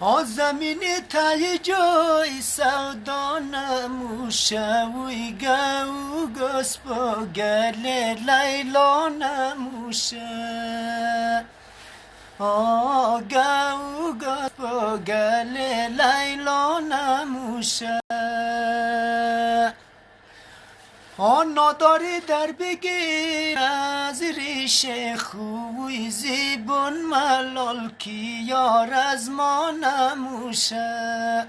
زمین تای جای سودا نموشه وی گو گسپا گل لیلا نموشه گو گسپا گل لیلا نموشه ناداری در بگیر از ریش خوی زیبون ملال کی یار از ما نموشه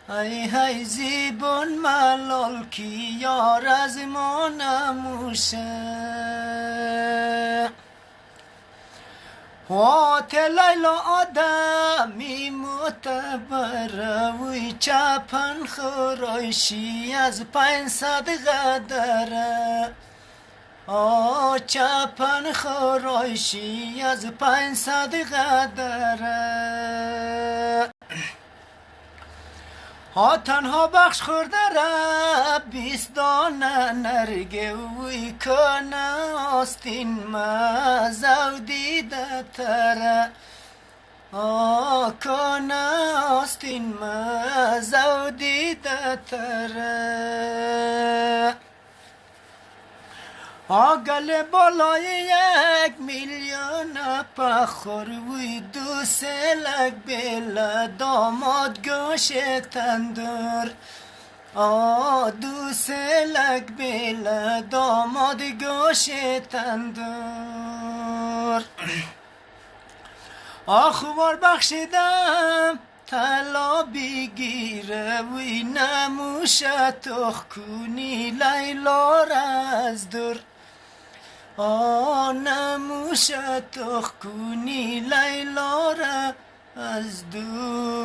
ای های زیبون ملال کی یار از ما نموشه وات لیلا آدمی معتبره وی چپن خورایشی از 500 قدره چپن خورایشی از 500 قدره تنها بخش خورده را 20 دانه نرگه وی کنه آستین مزو دیده تره کنه آستین مزو دیده تره گل بالای 1 میلیون پخور وی 2 سلک بل داماد گوش تندور 2 سلک بل داماد گوش تندور خوار بخشیدم طلا بگیره وی نموشه تخ کنی لیلا را از دور نموشه تخ کنی لیلا را از دور